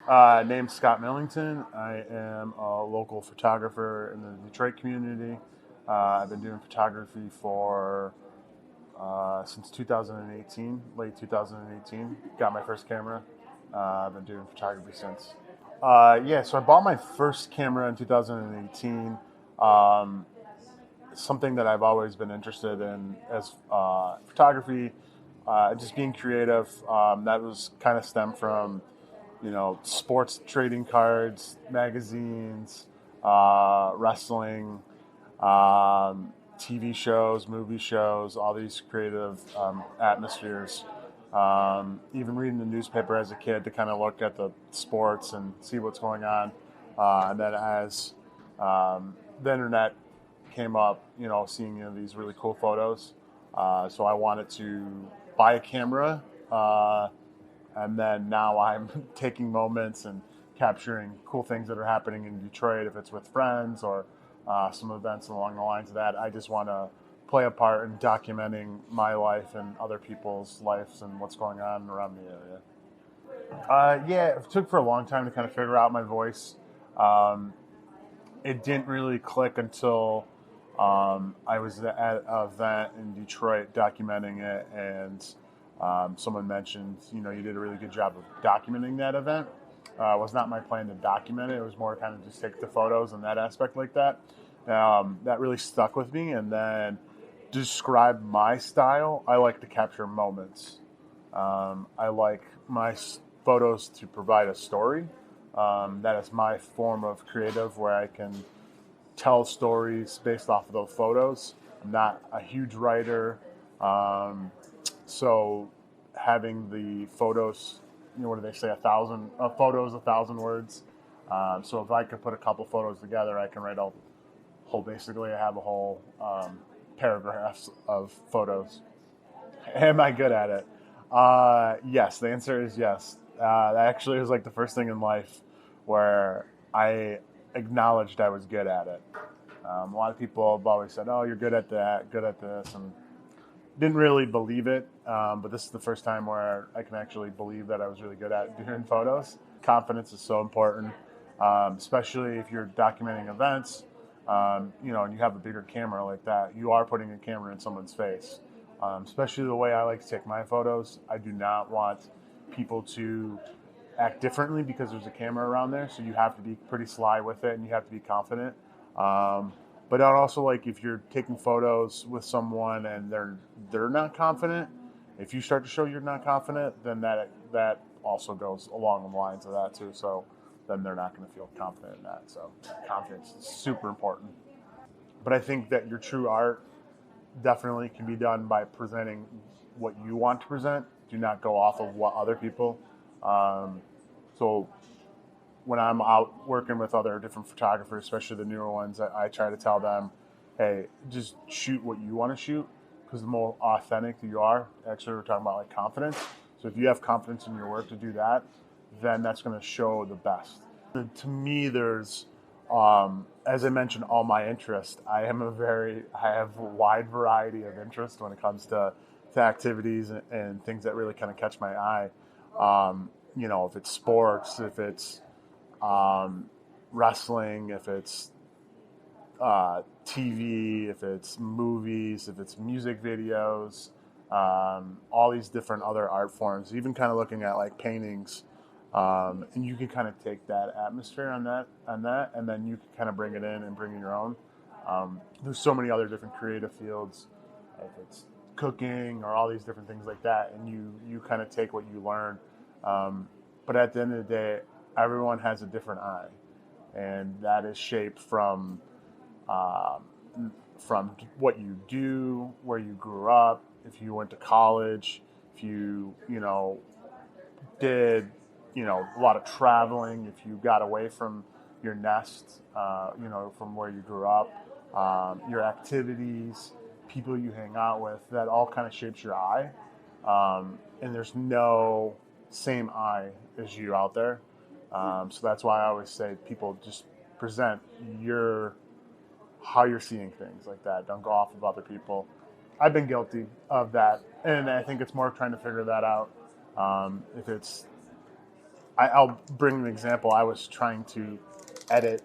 Name's Scott Millington. I am a local photographer in the Detroit community. I've been doing photography for since 2018, late 2018. Got my first camera. I've been doing photography since. Yeah, so I bought my first camera in 2018. Um, Something that I've always been interested in as photography, just being creative. That was kind of stemmed from sports trading cards, magazines, wrestling, TV shows, movie shows, all these creative atmospheres. Even reading the newspaper as a kid to kind of look at the sports and see what's going on. And then as the internet came up, seeing these really cool photos. So I wanted to buy a camera. And then now I'm taking moments and capturing cool things that are happening in Detroit, if it's with friends or some events along the lines of that. I just want to play a part in documenting my life and other people's lives and what's going on around the area. Yeah, it took for a long time to kind of figure out my voice. Um, it didn't really click until I was at an event in Detroit documenting it, and someone mentioned, you did a really good job of documenting that event. It was not my plan to document it. It was more kind of just take the photos and that aspect like that. That really stuck with me. And then to describe my style, I like to capture moments. I like my photos to provide a story. That is my form of creative where I can tell stories based off of those photos. I'm not a huge writer. So having the photos, what do they say? A photos, 1,000 words. So if I could put a couple photos together, I can write basically I have a whole paragraphs of photos. Am I good at it? Yes, the answer is yes. That actually was like the first thing in life where I acknowledged I was good at it. A lot of people have always said, "Oh, you're good at that, good at this," and didn't really believe it. But this is the first time where I can actually believe that I was really good at doing photos. Confidence is so important, especially if you're documenting events. And you have a bigger camera like that. You are putting a camera in someone's face. Especially the way I like to take my photos. I do not want people to act differently because there's a camera around there. So you have to be pretty sly with it, and you have to be confident. But I'd also like if you're taking photos with someone and they're not confident. If you start to show you're not confident, then that also goes along the lines of that too. So then they're not going to feel confident in that. So confidence is super important. But I think that your true art definitely can be done by presenting what you want to present. Do not go off of what other people. Um, so when I'm out working with other different photographers, especially the newer ones, I try to tell them, hey, just shoot what you want to shoot, because the more authentic you are, actually we're talking about like confidence. So if you have confidence in your work to do that, then that's going to show the best. To me, there's, as I mentioned, all my interest. I have a wide variety of interest when it comes to activities and things that really kind of catch my eye. If it's sports, if it's wrestling, if it's TV, if it's movies, if it's music videos, all these different other art forms, even kind of looking at like paintings. And you can kind of take that atmosphere on that, and then you can kind of bring it in and bring in your own. There's so many other different creative fields, if it's cooking or all these different things like that, and you kind of take what you learn. But at the end of the day, everyone has a different eye, and that is shaped from what you do, where you grew up, if you went to college, if you did a lot of traveling, if you got away from your nest, from where you grew up, your activities, people you hang out with, that all kind of shapes your eye. And there's no same eye as you out there. So that's why I always say people just present how you're seeing things like that. Don't go off of other people. I've been guilty of that, and I think it's more trying to figure that out. If it's I'll bring an example. I was trying to edit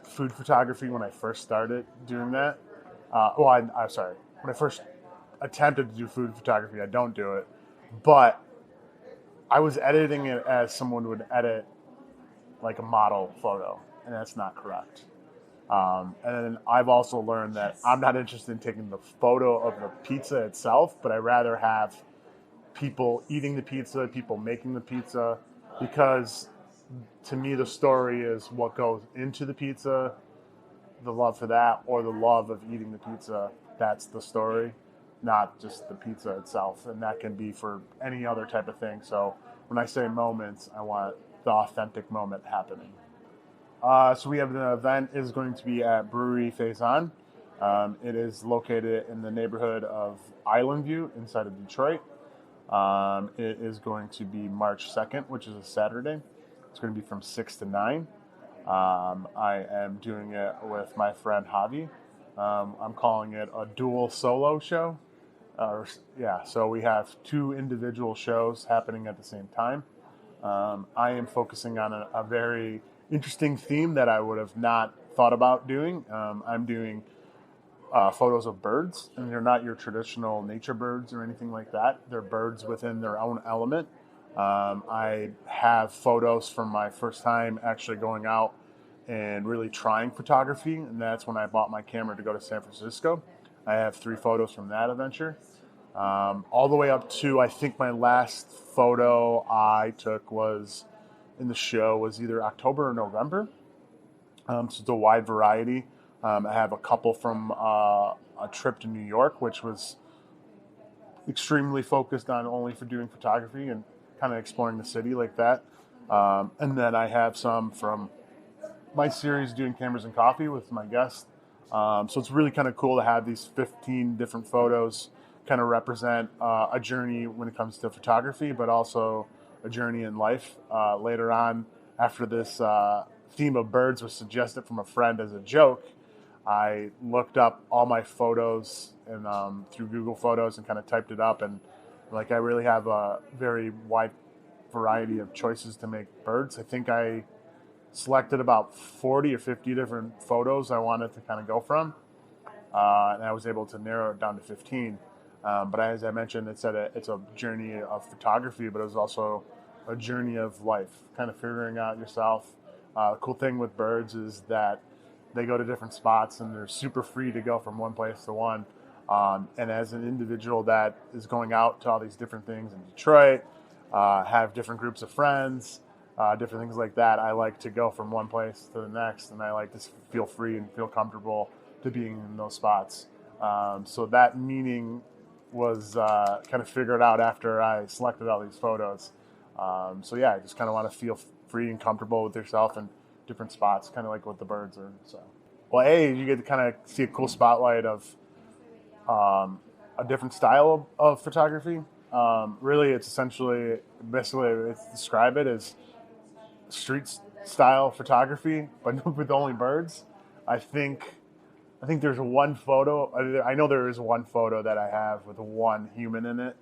food photography when I first started doing that. I'm sorry. When I first attempted to do food photography, I don't do it. But I was editing it as someone would edit like a model photo, and that's not correct. And then I've also learned that I'm not interested in taking the photo of the pizza itself, but I rather have people eating the pizza, people making the pizza, because to me the story is what goes into the pizza, the love for that, or the love of eating the pizza. That's the story, not just the pizza itself. And that can be for any other type of thing. So when I say moments, I want the authentic moment happening. So we have the event is going to be at Brewery Faison. It is located in the neighborhood of Island View inside of Detroit. It is going to be March 2nd, which is a Saturday. It's going to be from 6 to 9. I am doing it with my friend Javi. I'm calling it a dual solo show. So we have 2 individual shows happening at the same time. I am focusing on a very interesting theme that I would have not thought about doing. I'm doing photos of birds, and they're not your traditional nature birds or anything like that. They're birds within their own element. I have photos from my first time actually going out and really trying photography, and that's when I bought my camera to go to San Francisco. I have 3 photos from that adventure. All the way up to, I think my last photo I took was in the show was either October or November. So it's a wide variety. I have a couple from a trip to New York, which was extremely focused on only for doing photography and kind of exploring the city like that. And then I have some from my series doing cameras and coffee with my guest. So it's really kind of cool to have these 15 different photos kind of represent a journey when it comes to photography, but also a journey in life. Later on, after this theme of birds was suggested from a friend as a joke, I looked up all my photos and through Google Photos and kind of typed it up, and like I really have a very wide variety of choices to make birds. I think I selected about 40 or 50 different photos I wanted to kind of go from, and I was able to narrow it down to 15. But as I mentioned, it's a journey of photography, but it was also a journey of life, kind of figuring out yourself. The cool thing with birds is that they go to different spots and they're super free to go from one place to one. And as an individual that is going out to all these different things in Detroit, have different groups of friends, different things like that, I like to go from one place to the next, and I like to feel free and feel comfortable to being in those spots. So that meaning was kind of figured out after I selected all these photos. I just kind of want to feel free and comfortable with yourself in different spots, kind of like what the birds are. So, you get to kind of see a cool spotlight of a different style of photography. Really, it's essentially, basically, describe it as street style photography, but with only birds. I think there's one photo. I know there is one photo that I have with one human in it,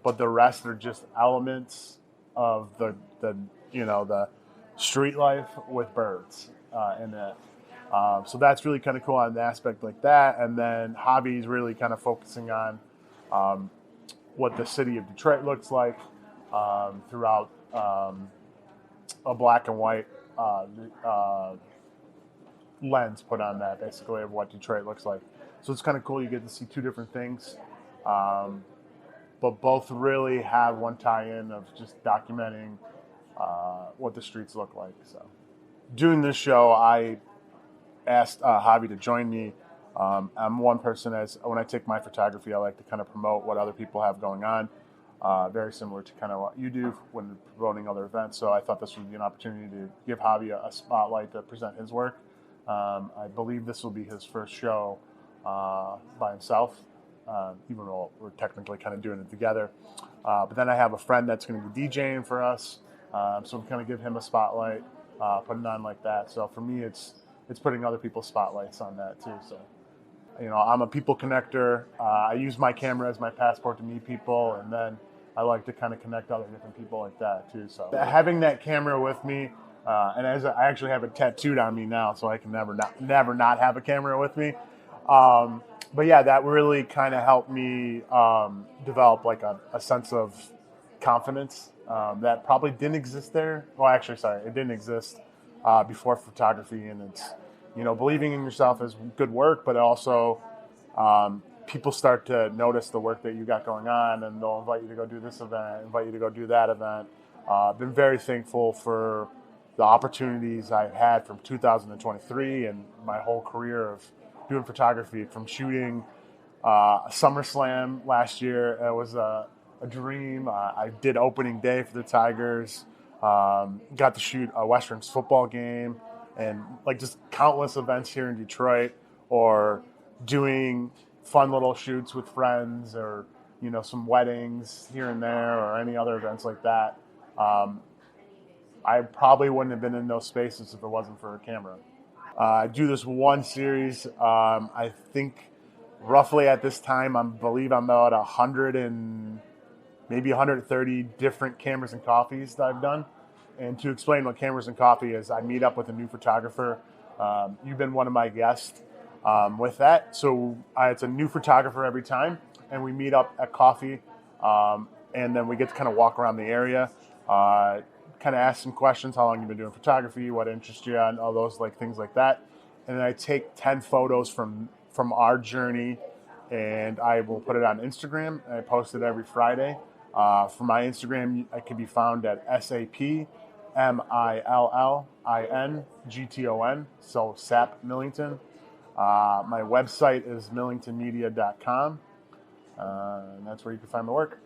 but the rest are just elements of the street life with birds in it. So that's really kind of cool on the aspect like that. And then Javi's really kind of focusing on what the city of Detroit looks like throughout a black and white lens put on that, basically, of what Detroit looks like. So it's kind of cool. You get to see 2 different things, but both really have one tie-in of just documenting what the streets look like. So doing this show, I asked Javi to join me. I'm one person, when I take my photography, I like to kind of promote what other people have going on, very similar to kind of what you do when promoting other events. So I thought this would be an opportunity to give Javi a spotlight to present his work. I believe this will be his first show by himself, even though we're technically kind of doing it together. But then I have a friend that's going to be DJing for us, so we kind of give him a spotlight, putting on like that. So for me, it's putting other people's spotlights on that too. So, I'm a people connector. I use my camera as my passport to meet people, and then I like to kind of connect other different people like that too. So having that camera with me, and as I actually have it tattooed on me now, so I can never not have a camera with me. But yeah, that really kind of helped me develop like a sense of confidence that probably didn't exist there. Well, actually, sorry, it didn't exist before photography, and it's believing in yourself is good work, but also people start to notice the work that you got going on, and they'll invite you to go do this event, invite you to go do that event. Been very thankful for the opportunities I've had from 2023 and my whole career of doing photography, from shooting SummerSlam last year. It was a dream. I did opening day for the Tigers. Got to shoot a Westerns football game, and like just countless events here in Detroit, or doing fun little shoots with friends, or some weddings here and there, or any other events like that. I probably wouldn't have been in those spaces if it wasn't for a camera. I do this one series. I think roughly at this time, I believe I'm about 100 and maybe 130 different cameras and coffees that I've done. And to explain what cameras and coffee is, I meet up with a new photographer. You've been one of my guests with that. So it's a new photographer every time, and we meet up at coffee, and then we get to kind of walk around the area, kind of ask some questions, how long you've been doing photography, what interests you, and all those things like that. And then I take 10 photos from our journey, and I will put it on Instagram, and I post it every Friday. For my Instagram, I can be found at SAPMILLINGTON, so SAP Millington. My website is millingtonmedia.com, and that's where you can find my work.